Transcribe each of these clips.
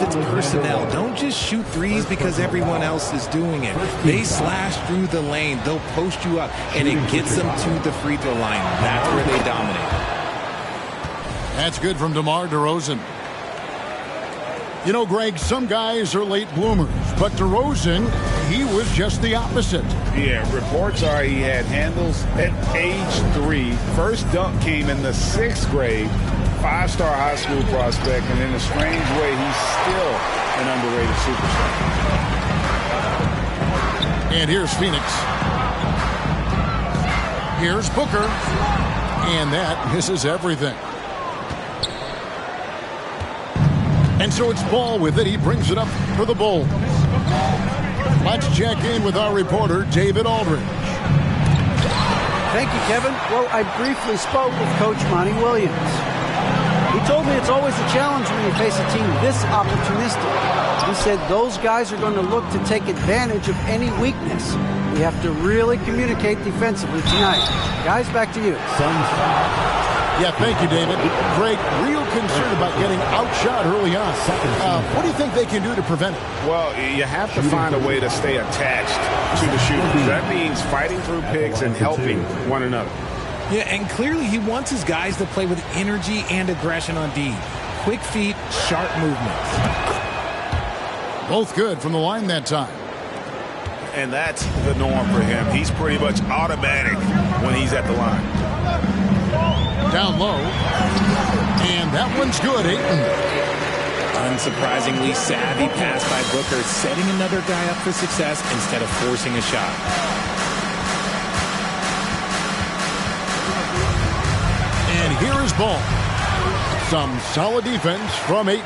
its personnel. Don't just shoot threes because everyone else is doing it. They slash through the lane. They'll post you up, and it gets them to the free throw line. That's where they dominate. That's good from DeMar DeRozan. You know, Greg, some guys are late bloomers, but DeRozan, he was just the opposite. Yeah, reports are he had handles at age 3. First dunk came in the 6th grade. 5-star high school prospect, and in a strange way, he's still an underrated superstar. And here's Phoenix. Here's Booker. And that misses everything. And so it's Ball with it. He brings it up for the Bulls. Let's check in with our reporter, David Aldridge. Thank you, Kevin. Well, I briefly spoke with Coach Monty Williams. He told me it's always a challenge when you face a team this opportunistic. He said those guys are going to look to take advantage of any weakness. We have to really communicate defensively tonight. Guys, back to you. Yeah, thank you, David. Greg, real concern about getting outshot early on. What do you think they can do to prevent it? Well, you have to find a way to stay attached to the shooters. That means fighting through picks and helping one another. Yeah, and clearly he wants his guys to play with energy and aggression on D. Quick feet, sharp movements. Both good from the line that time. And that's the norm for him. He's pretty much automatic when he's at the line. Down low. And that one's good, Ayton. Unsurprisingly savvy pass by Booker, setting another guy up for success instead of forcing a shot. And here is Ball. Some solid defense from Ayton.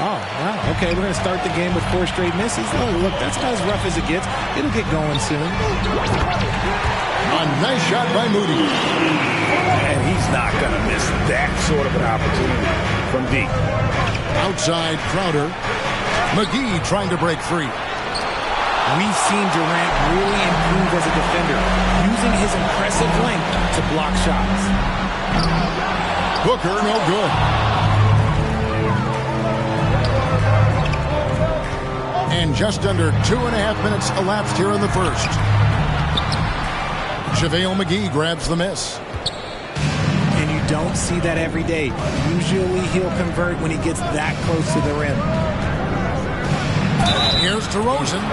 Oh, wow. Okay, we're going to start the game with 4 straight misses. Oh, look, that's not as rough as it gets. It'll get going soon. A nice shot by Moody. And he's not going to miss that sort of an opportunity from deep. Outside Crowder. McGee trying to break free. We've seen Durant really improve as a defender, using his impressive length to block shots. Booker, no good. And just under 2.5 minutes elapsed here in the first. JaVale McGee grabs the miss. And you don't see that every day. Usually he'll convert when he gets that close to the rim. Here's DeRozan.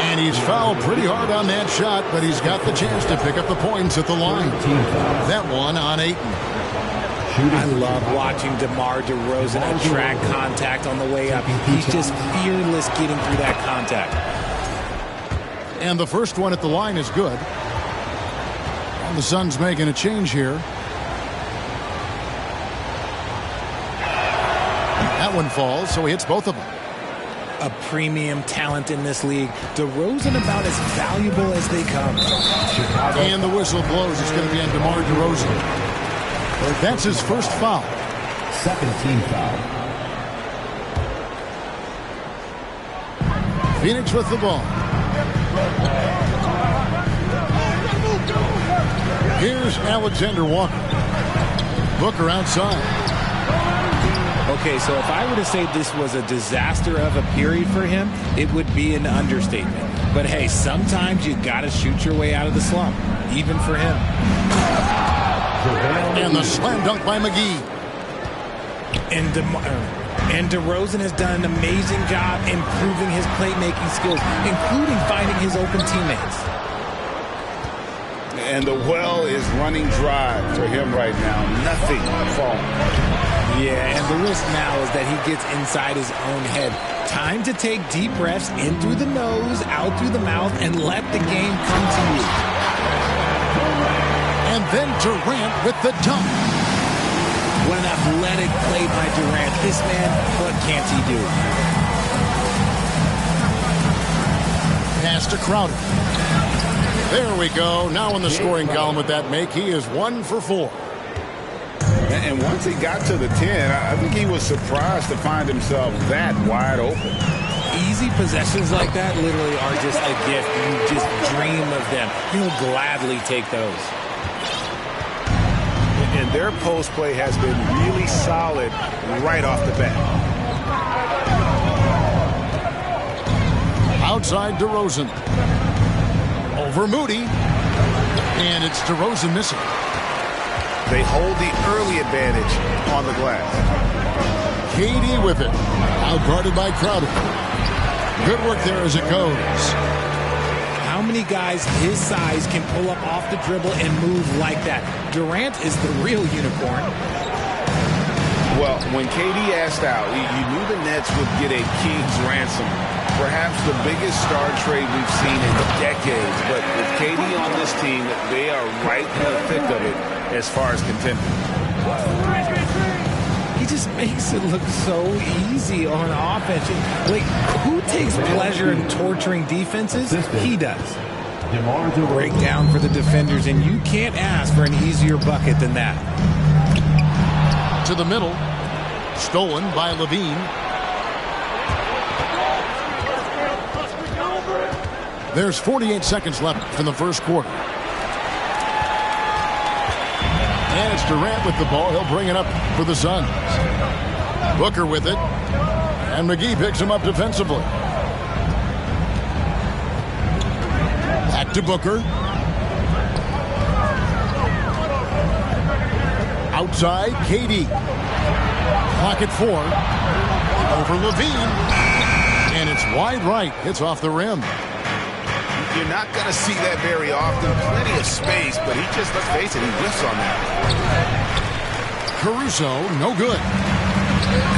And he's fouled pretty hard on that shot, but he's got the chance to pick up the points at the line. That one on Ayton. I love watching DeMar DeRozan attract contact on the way up. He's just fearless getting through that contact. And the first one at the line is good. And the Suns making a change here. That one falls, so he hits both of them. A premium talent in this league. DeRozan about as valuable as they come. And the whistle blows. It's going to be on DeMar DeRozan. That's his first foul. Second team foul. Phoenix with the ball. Here's Alexander Walker. Booker outside. Okay, so if I were to say this was a disaster of a period for him, it would be an understatement. But hey, sometimes you got to shoot your way out of the slump, even for him. And the slam dunk by McGee. And DeRozan has done an amazing job improving his playmaking skills, including finding his open teammates. And the well is running dry for him right now. Nothing falling. Yeah, and the risk now is that he gets inside his own head. Time to take deep breaths in through the nose, out through the mouth, and let the game come to you. And then Durant with the dunk. What an athletic play by Durant. This man, what can't he do? Pass to Crowder. There we go. Now in the scoring column with that make, he is 1 for 4. And once he got to the 10, I think he was surprised to find himself that wide open. Easy possessions like that literally are just a gift. You just dream of them. You'll gladly take those. And their post play has been really solid right off the bat. outside DeRozan. Over Moody. And it's DeRozan missing. They hold the early advantage on the glass. KD with it. Out guarded by Crowder. Good work there as it goes. How many guys his size can pull up off the dribble and move like that? Durant is the real unicorn. Well, when KD asked out, you knew the Nets would get a king's ransom. Perhaps the biggest star trade we've seen in decades. But with KD on this team, they are right in the thick of it as far as contending. He just makes it look so easy on offense. Like, who takes pleasure in torturing defenses? He does. Break down for the defenders, and you can't ask for an easier bucket than that. To the middle. Stolen by Levine. There's 48 seconds left in the first quarter. And it's Durant with the ball. He'll bring it up for the Suns. Booker with it. And McGee picks him up defensively. Back to Booker. Outside, KD. Clock at 4. Over Levine. And it's wide right. It's off the rim. You're not going to see that very often. Plenty of space, but he just, let's face it, he whiffs on that. Caruso, no good.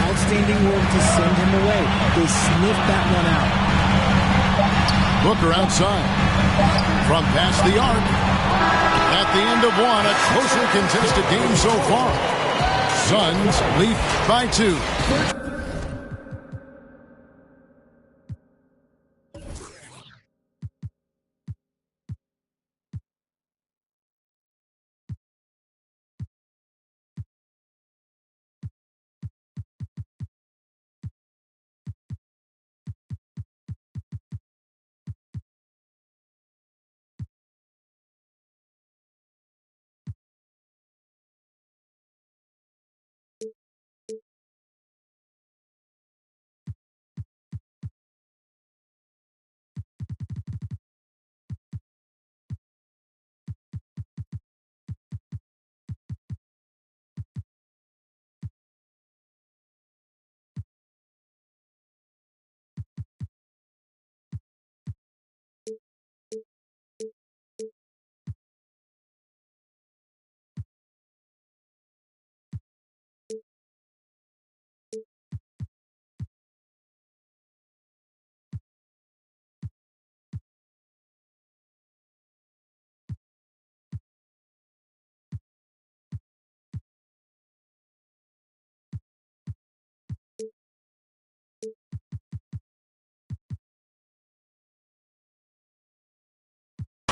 Outstanding work to send him away. They sniffed that one out. Booker outside. From past the arc. At the end of one, a closely contested game so far. Suns lead by 2.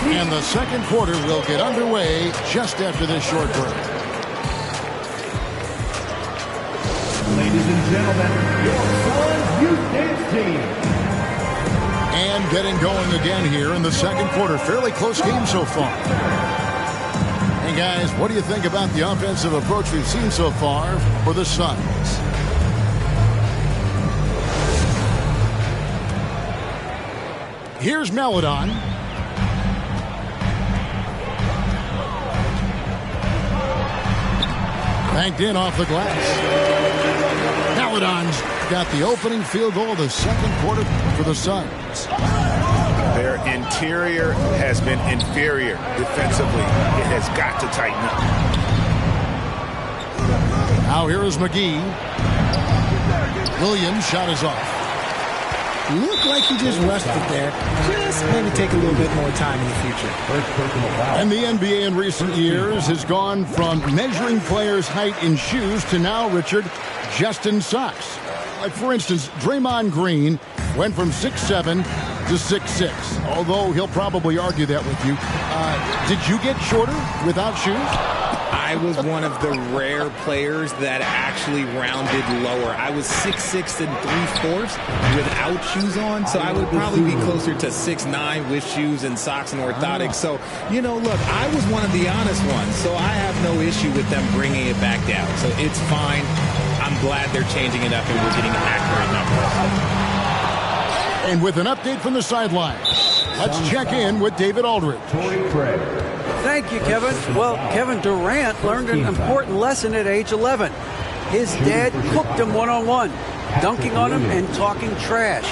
And the second quarter will get underway just after this short break. Ladies and gentlemen, your Suns Youth Dance Team. And getting going again here in the second quarter. Fairly close game so far. Hey guys, what do you think about the offensive approach we've seen so far for the Suns? Here's Melodon. Banked in off the glass. Melodon's got the opening field goal of the second quarter for the Suns. Their interior has been inferior defensively. It has got to tighten up. Now here is McGee. Williams' shot is off. Looked like he just rushed it there. Just maybe take a little bit more time in the future. And the NBA in recent years has gone from measuring players' height in shoes to now, Richard, just in socks. Like, for instance, Draymond Green went from 6'7" to 6'6", although he'll probably argue that with you. Did you get shorter without shoes? I was one of the rare players that actually rounded lower. I was 6'6" and 3/4 without shoes on, so I would probably be closer to 6'9" with shoes and socks and orthotics. So, you know, look, I was one of the honest ones, so I have no issue with them bringing it back down. So it's fine. I'm glad they're changing it up and we're getting accurate numbers. And with an update from the sideline, let's check in with David Aldridge. Thank you, Kevin. Well, Kevin Durant learned an important lesson at age 11. His dad cooked him one-on-one, dunking on him and talking trash.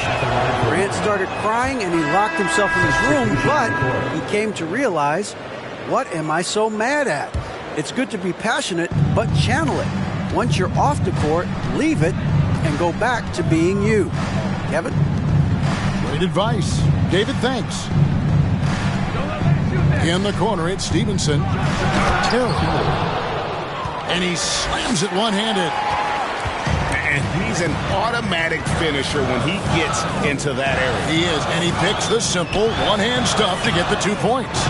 Durant started crying and he locked himself in his room, but he came to realize, what am I so mad at? It's good to be passionate, but channel it. Once you're off the court, leave it and go back to being you. Kevin? Great advice. David, thanks. In the corner, it's Stevenson. And he slams it one-handed. And he's an automatic finisher when he gets into that area. He is, and he picks the simple one-hand stuff to get the 2 points.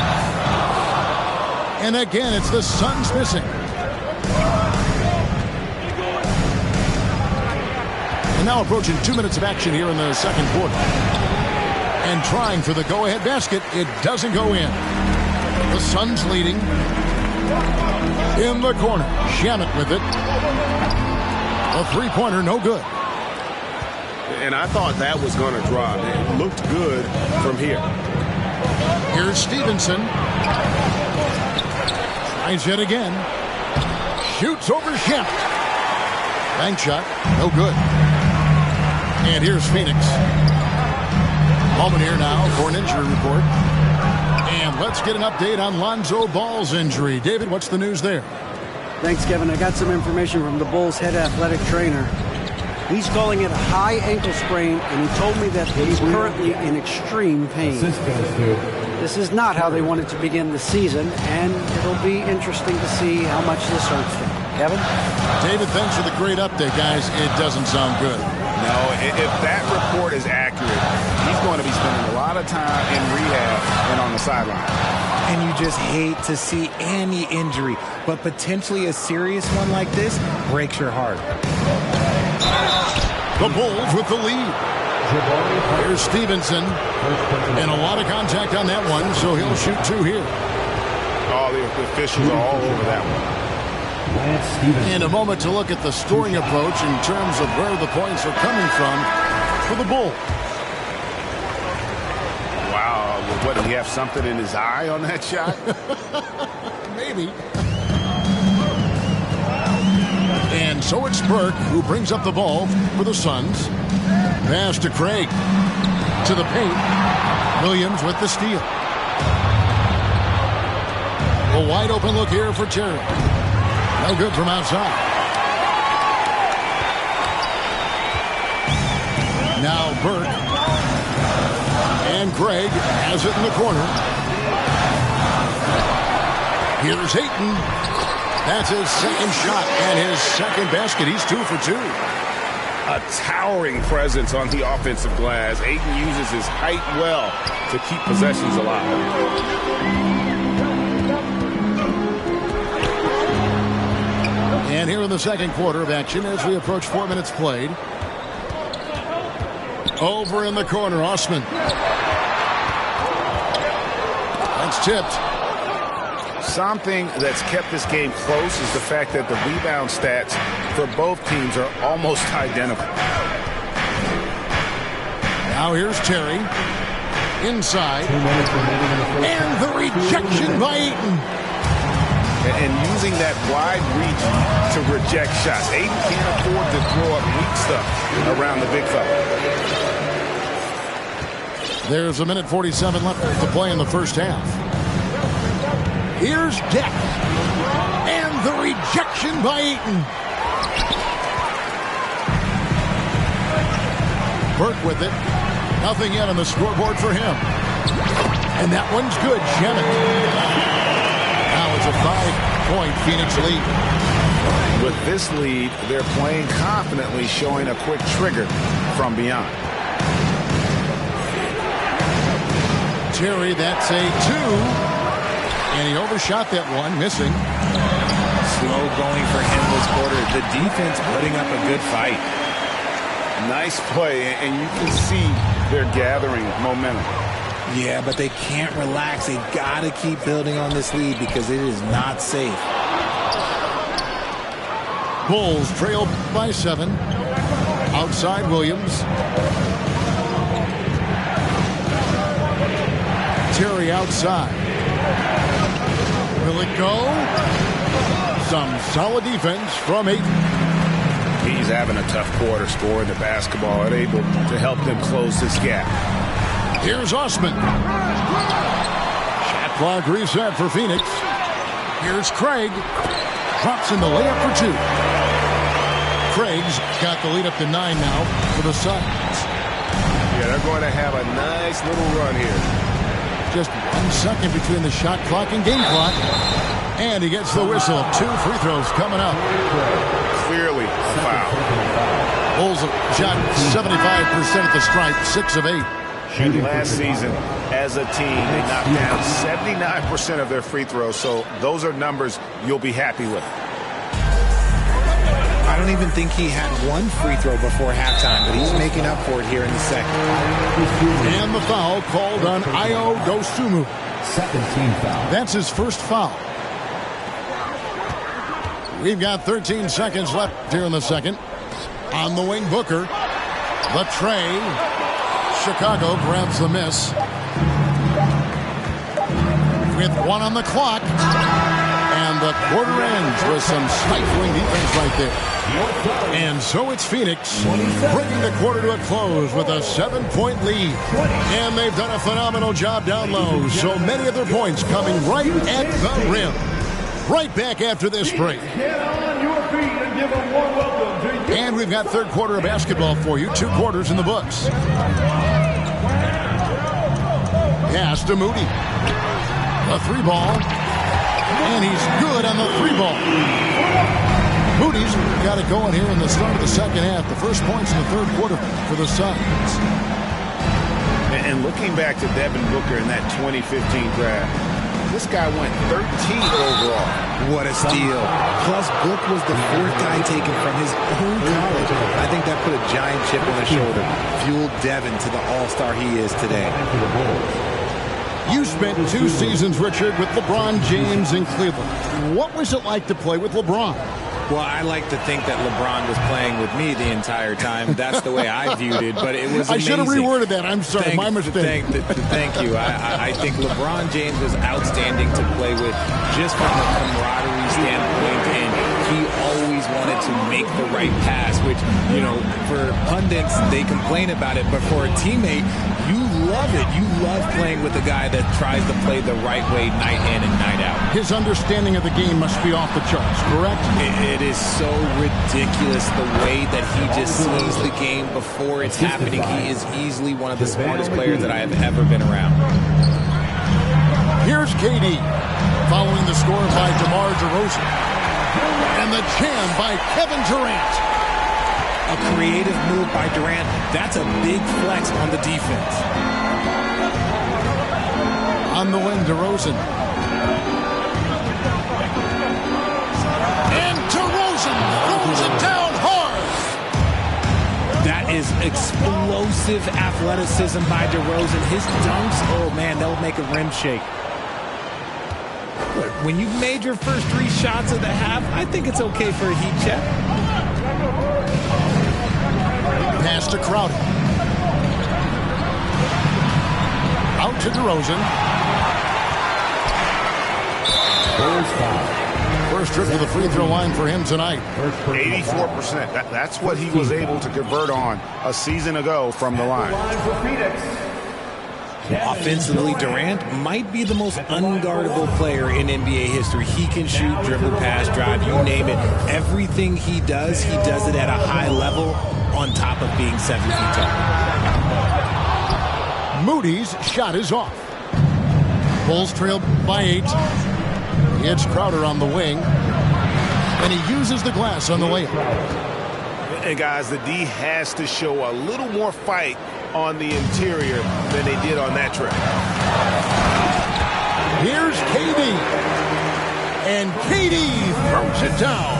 And again, it's the Suns missing. And now approaching 2 minutes of action here in the second quarter. And trying for the go-ahead basket. It doesn't go in. The Suns leading. In the corner. Shamet with it. A three-pointer, no good. And I thought that was going to drop. It looked good from here. Here's Stevenson. Tries it again. Shoots over Shamet. Bank shot, no good. And here's Phoenix. Moment here now for an injury report. And let's get an update on Lonzo Ball's injury. David, what's the news there? Thanks, Kevin. I got some information from the Bulls' head athletic trainer. He's calling it a high ankle sprain, and he told me that he's currently in extreme pain. This is not how they wanted to begin the season, and it'll be interesting to see how much this hurts them. Kevin? David, thanks for the great update, guys. It doesn't sound good. No, if that report is accurate, he's going to be spending a lot of time in rehab and on the sideline. And you just hate to see any injury, but potentially a serious one like this breaks your heart. The Bulls with the lead. Here's Stevenson. And a lot of contact on that one, so he'll shoot two here. All the officials are all over that one. And a moment to look at the scoring approach in terms of where the points are coming from for the Bulls. Wow, what, did he have something in his eye on that shot? Maybe. And so it's Burke who brings up the ball for the Suns. Pass to Craig. To the paint. Williams with the steal. A wide open look here for Terry. No good from outside. Now Burke. And Craig has it in the corner. Here's Ayton. That's his second shot and his second basket. He's 2 for 2. A towering presence on the offensive glass. Ayton uses his height well to keep possessions alive. And here in the second quarter of action as we approach 4 minutes played. Over in the corner, Osman. That's tipped. Something that's kept this game close is the fact that the rebound stats for both teams are almost identical. Now here's Terry. Inside. And the rejection by Ayton. And using that wide reach to reject shots. Ayton can't afford to throw up weak stuff around the big fella. There's a minute 47 left to play in the first half. Here's Deck. And the rejection by Ayton. Burke with it. Nothing yet on the scoreboard for him. And that one's good. Shamet. Now it's a 5-point Phoenix lead. With this lead, they're playing confidently, showing a quick trigger from beyond. Terry, that's a 2. And he overshot that one, missing. Slow going for him this quarter. The defense putting up a good fight. Nice play, and you can see they're gathering momentum. Yeah, but they can't relax. They got to keep building on this lead because it is not safe. Bulls trail by 7. Outside Williams. Terry outside. Will it go? Some solid defense from Ayton. He's having a tough quarter, scoring the basketball and able to help them close this gap. Here's Osman. Shot clock reset for Phoenix. Here's Craig. Drops in the layup for two. Craig's got the lead up to 9 now for the Suns. Yeah, they're going to have a nice little run here. Just 1 second between the shot clock and game clock. And he gets the whistle. 2 free throws coming up. Clearly a foul. Bulls shot 75% at the stripe, 6 of 8. Last season, as a team, they knocked down 79% of their free throws, so those are numbers you'll be happy with. I don't even think he had 1 free throw before halftime, but he's making up for it here in the second. And the foul called on Ayo Dosunmu. Second team foul. That's his first foul. We've got 13 seconds left here in the second. On the wing, Booker. The tray. Chicago grabs the miss. With 1 on the clock. And the quarter ends with some stifling defense right there. And so it's Phoenix bringing the quarter to a close with a 7-point lead. And they've done a phenomenal job down low. So many of their points coming right at the rim. Right back after this break. Get on your feet and give a warm welcome to you. And we've got third quarter of basketball for you. 2 quarters in the books. Pass to Moody. The 3-ball. And he's good on the 3-ball. Moody's got it going here in the start of the second half. The first points in the third quarter for the Suns. And looking back to Devin Booker in that 2015 draft, this guy went 13th overall. What a steal. Plus, Book was the 4th guy taken from his own college. I think that put a giant chip on his shoulder. Fueled Devin to the all-star he is today. You spent 2 seasons, Richard, with LeBron James in Cleveland. What was it like to play with LeBron? Well, I like to think that LeBron was playing with me the entire time. That's the way I viewed it, but it was amazing. I should have reworded that. I'm sorry, my mistake. Thank you. I think LeBron James was outstanding to play with just from a camaraderie standpoint, and he always wanted to make the right pass, which, you know, for pundits, they complain about it, but for a teammate, you love it. You love playing with a guy that tries to play the right way night in and night out. His understanding of the game must be off the charts, correct? It is so ridiculous the way that he just sees the game before it's happening. He is easily one of the smartest players that I have ever been around. Here's KD, following the score by DeMar DeRozan. And the jam by Kevin Durant. A creative move by Durant. That's a big flex on the defense. On the wing, DeRozan. And DeRozan throws it down hard. That is explosive athleticism by DeRozan. His dunks, oh man, they'll make a rim shake. Look, when you've made your first 3 shots of the half, I think it's okay for a heat check. Pass to Crowder. Out to DeRozan. First trip to the free throw line for him tonight. 84%. That's what he was able to convert on a season ago from the line. Offensively, Durant might be the most unguardable player in NBA history. He can shoot, dribble, pass, drive, you name it. Everything he does it at a high level on top of being 7 feet tall. Moody's shot is off. Bulls trail by 8. It's Crowder on the wing. And he uses the glass on the layup. And guys, the D has to show a little more fight on the interior than they did on that trip. Here's KD. And KD throws it down.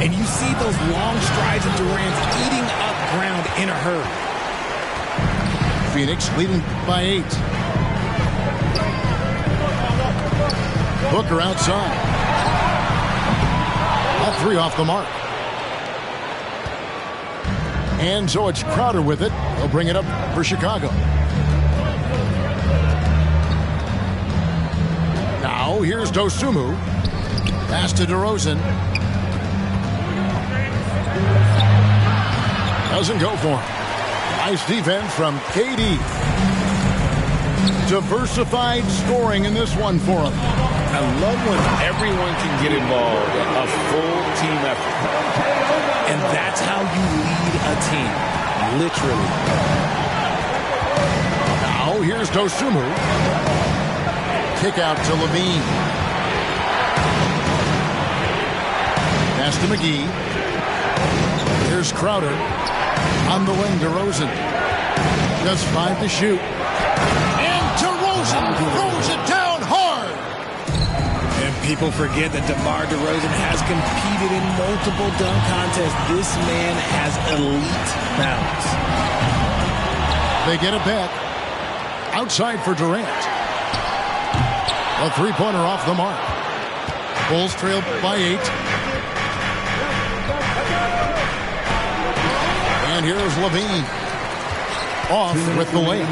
And you see those long strides of Durant eating up ground in a hurry. Phoenix leading by 8. Booker outside. All 3 off the mark. And so it's Crowder with it. He'll bring it up for Chicago. Now here's Dosunmu. Pass to DeRozan. Doesn't go for him. Nice defense from KD. Diversified scoring in this one for him. I love when everyone can get involved. A full team effort. And that's how you lead a team. Literally. Now here's Dosunmu. Kick out to Levine. Pass to McGee. Here's Crowder. On the wing, DeRozan. Just 5 to shoot. And DeRozan throws it down hard. And people forget that DeMar DeRozan has competed in multiple dunk contests. This man has elite balance. They get it back. Outside for Durant. A three-pointer off the mark. Bulls trail by 8. And here's Levine. Off with the layup.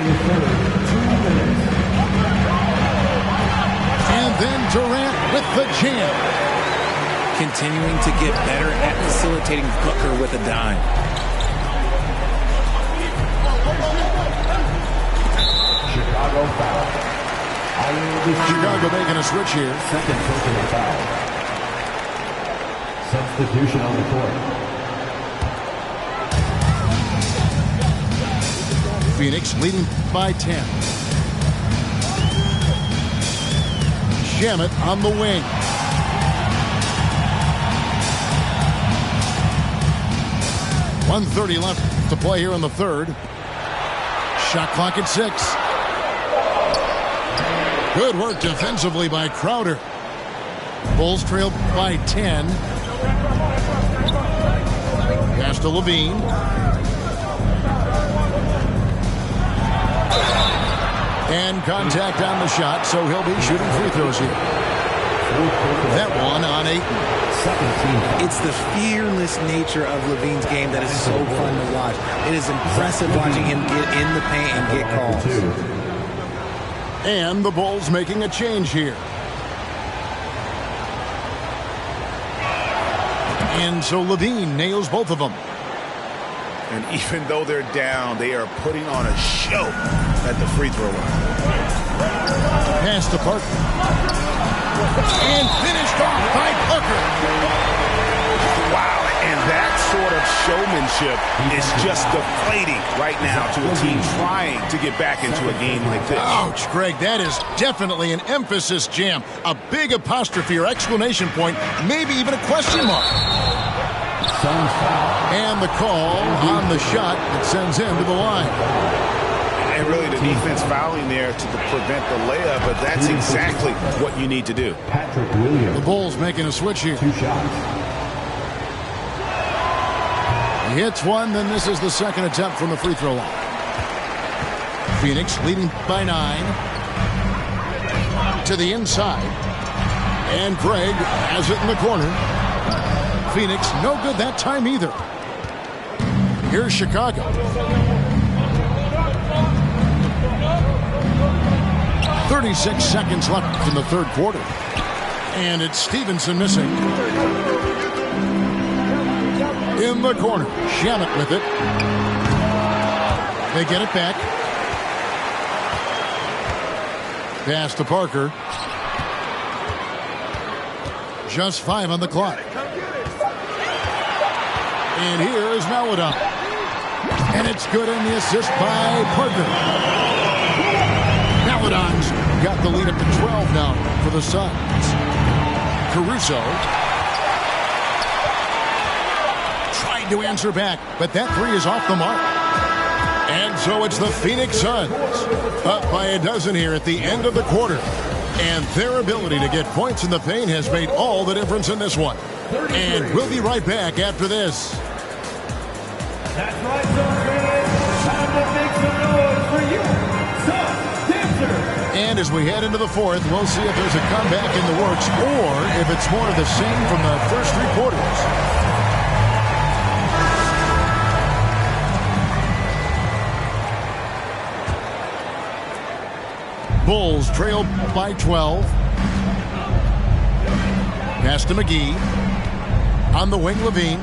And then Durant with the jam. Continuing to get better at facilitating Booker with a dime. Chicago foul. Chicago making a switch here. Second personal foul. Substitution on the court. Phoenix leading by 10. Shamet on the wing. .130 left to play here in the third. Shot clock at 6. Good work defensively by Crowder. Bulls trail by 10. Pass to Levine. And contact on the shot, so he'll be shooting free throws here. That one on 8. It's the fearless nature of Levine's game that is so fun to watch. It is impressive watching him get in the paint and get calls. And the Bulls making a change here. And so Levine nails both of them. And even though they're down, they are putting on a show at the free throw line. Pass to Parker. And finished off by Parker. Wow, and that sort of showmanship is just deflating right now to a team trying to get back into a game like this. Ouch, Greg, that is definitely an emphasis jam. A big apostrophe or exclamation point, maybe even a question mark. And the call on the shot that sends him to the line. And really the defense fouling there to prevent the layup, but that's exactly what you need to do. Patrick Williams. The Bulls making a switch here. 2 shots. He hits one, then this is the second attempt from the free throw line. Phoenix leading by 9. To the inside. And Greg has it in the corner. Phoenix, no good that time either. Here's Chicago. 36 seconds left in the third quarter. And it's Stevenson missing. In the corner. Shamet with it. They get it back. Pass to Parker. Just 5 on the clock. And here is Maladon. And it's good in the assist by Parker. Maladon's got the lead up to 12 now for the Suns. Caruso tried to answer back, but that 3 is off the mark. And so it's the Phoenix Suns up by a dozen here at the end of the quarter. And their ability to get points in the paint has made all the difference in this one. And we'll be right back after this. That's right, Suns fans. Time to make some noise for you, Suns dancers. And as we head into the fourth, we'll see if there's a comeback in the works or if it's more of the same from the first 3 quarters. Bulls trail by 12. Pass to McGee. On the wing, Levine.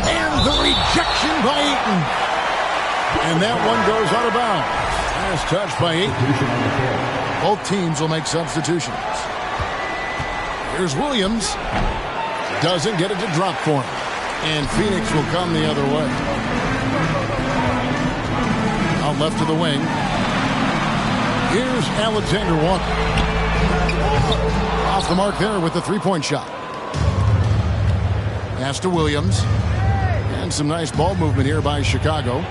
And the rejection by Eaton. And that one goes out of bounds. Last touch by Eaton. Both teams will make substitutions. Here's Williams. Doesn't get it to drop for him. And Phoenix will come the other way. Out left to the wing. Here's Alexander Walker. Off the mark there with the three-point shot. Pass to Williams. And some nice ball movement here by Chicago.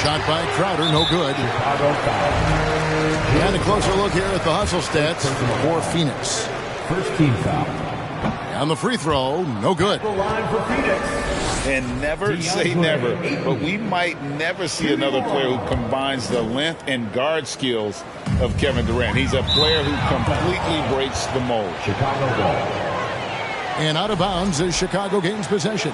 Shot by Crowder, no good. And a closer look here at the hustle stats for Phoenix. First team foul. On the free throw, no good. The line for Phoenix. And never say never, but we might never see another player who combines the length and guard skills of Kevin Durant. He's a player who completely breaks the mold. Chicago ball. And out of bounds as Chicago gains possession.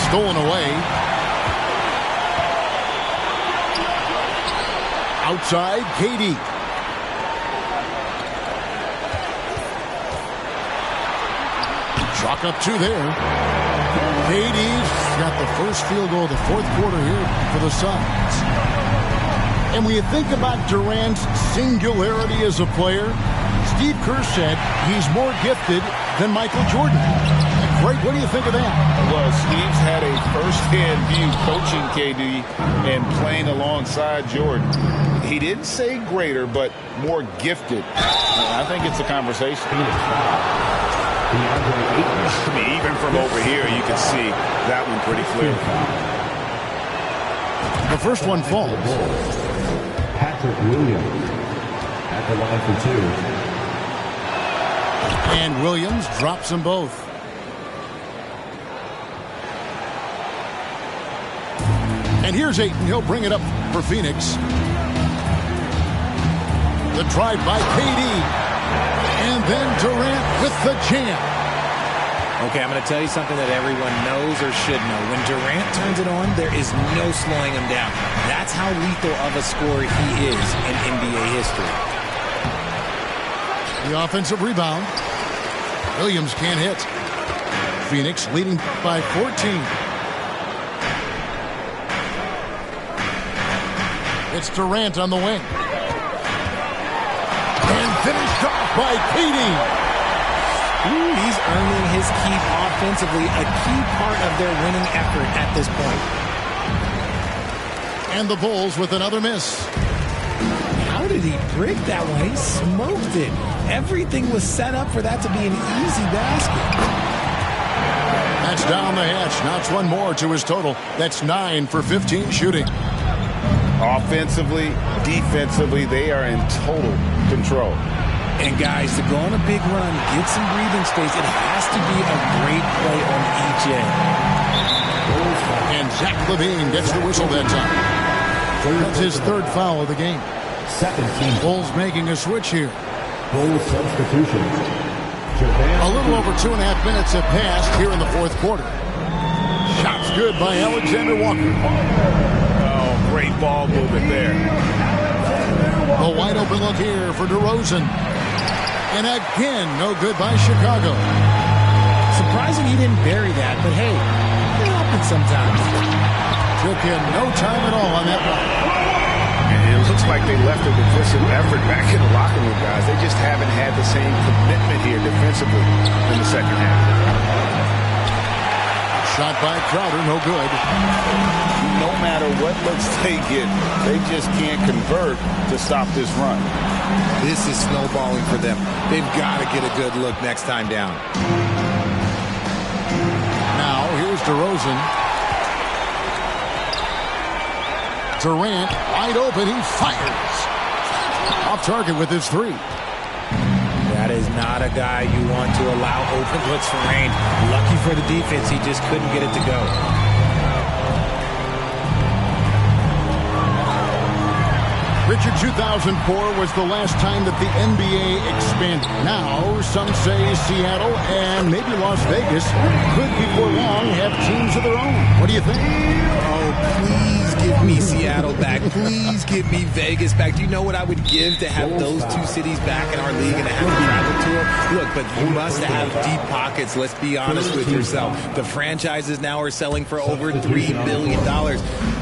Stolen away. Outside, KD. Chalk up two there. KD's got the first field goal of the fourth quarter here for the Suns. And when you think about Durant's singularity as a player, Steve Kerr said he's more gifted than Michael Jordan. Greg, what do you think of that? Well, Steve's had a first-hand view coaching KD and playing alongside Jordan. He didn't say greater, but more gifted. I think it's a conversation. I mean, even from over here, you can see that one pretty clearly. The first one falls. Patrick Williams at the line for two. And Williams drops them both. And here's Ayton. He'll bring it up for Phoenix. The drive by KD. And then Durant with the jam. Okay, I'm going to tell you something that everyone knows or should know. When Durant turns it on, there is no slowing him down. That's how lethal of a scorer he is in NBA history. The offensive rebound. Williams can't hit. Phoenix leading by 14. It's Durant on the wing. And finished off by KD. He's earning his keep offensively, a key part of their winning effort at this point. And the Bulls with another miss. How did he break that one? He smoked it. Everything was set up for that to be an easy basket. That's down the hatch. Knocks one more to his total. That's 9 for 15 shooting. Offensively, defensively, they are in total control. And guys, to go on a big run, get some breathing space, it has to be a great play on each end. And Zach LaVine gets the whistle that time. That's his third foul of the game. Bulls making a switch here. Bulls substitution. A little over 2.5 minutes have passed here in the fourth quarter. Shots good by Alexander Walker. Great ball movement there. A wide open look here for DeRozan. And again, no good by Chicago. Surprising he didn't bury that, but hey, it happens sometimes. Took him no time at all on that one. And it looks like they left a defensive effort back in the locker room, guys. They just haven't had the same commitment here defensively in the second half. Shot by Crowder, no good. No matter what looks they get, they just can't convert to stop this run. This is snowballing for them. They've got to get a good look next time down. Now, here's DeRozan. Durant, wide open, he fires. Off target with his three. That is not a guy you want to allow open looks for Rain. Lucky for the defense, he just couldn't get it to go. Richard, 2004 was the last time that the NBA expanded. Now, some say Seattle and maybe Las Vegas could before long have teams of their own. What do you think? Oh, please give me Seattle back. Please give me Vegas back. Do you know what I would give to have those two cities back in our league and to have to travel to them? Look, but you must have deep pockets. Let's be honest with yourself. The franchises now are selling for over $3 billion.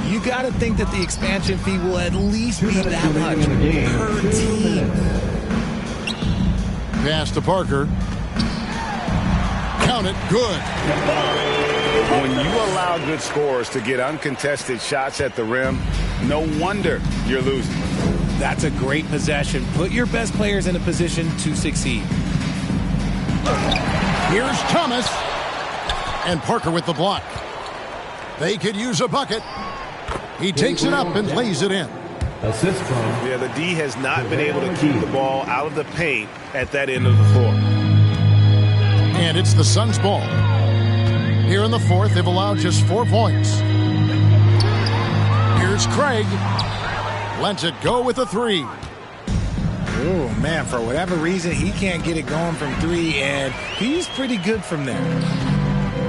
You got to think that the expansion fee will at least be that much per team. Pass to Parker. Count it. Good. When you allow good scorers to get uncontested shots at the rim, no wonder you're losing. That's a great possession. Put your best players in a position to succeed. Here's Thomas. And Parker with the block. They could use a bucket. He takes it up and lays it in. Assist from. Yeah, the D has not been able to keep the ball out of the paint at that end of the floor. And it's the Suns' ball. Here in the fourth, they've allowed just 4 points. Here's Craig. Lets it go with a 3. Oh, man, for whatever reason, he can't get it going from 3, and he's pretty good from there.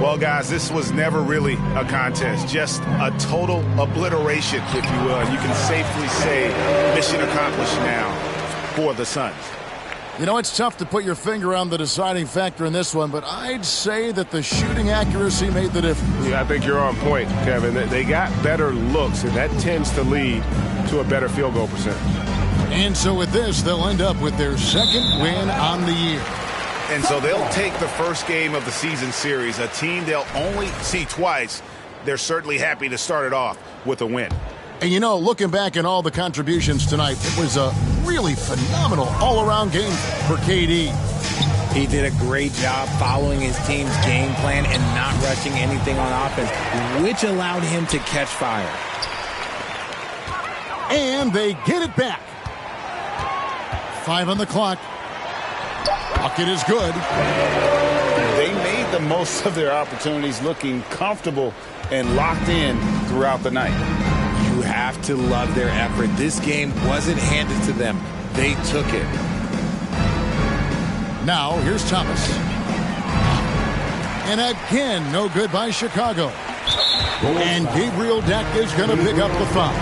Well, guys, this was never really a contest, just a total obliteration, if you will. You can safely say mission accomplished now for the Suns. You know, it's tough to put your finger on the deciding factor in this one, but I'd say that the shooting accuracy made the difference. Yeah, I think you're on point, Kevin. They got better looks, and that tends to lead to a better field goal percentage. And so with this, they'll end up with their second win on the year. And so they'll take the first game of the season series, a team they'll only see twice. They're certainly happy to start it off with a win. And you know, looking back at all the contributions tonight, it was a really phenomenal all-around game for KD. He did a great job following his team's game plan and not rushing anything on offense, which allowed him to catch fire. And they get it back. 5 on the clock. Bucket is good. They made the most of their opportunities, looking comfortable and locked in throughout the night. You have to love their effort. This game wasn't handed to them. They took it. Now, here's Thomas. And again, no good by Chicago. And Gabriel Deck is going to pick up the foul.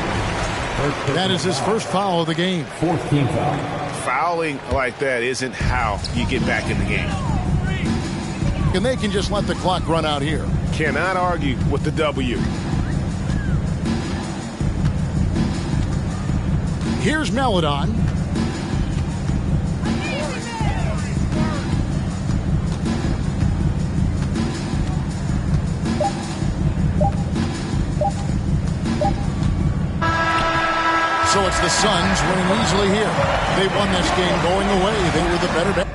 That is his first foul of the game. 4th team foul. Fouling like that isn't how you get back in the game. And they can just let the clock run out here. Cannot argue with the W. Here's Melodon. So it's the Suns winning easily here. They won this game going away. They were the better bet.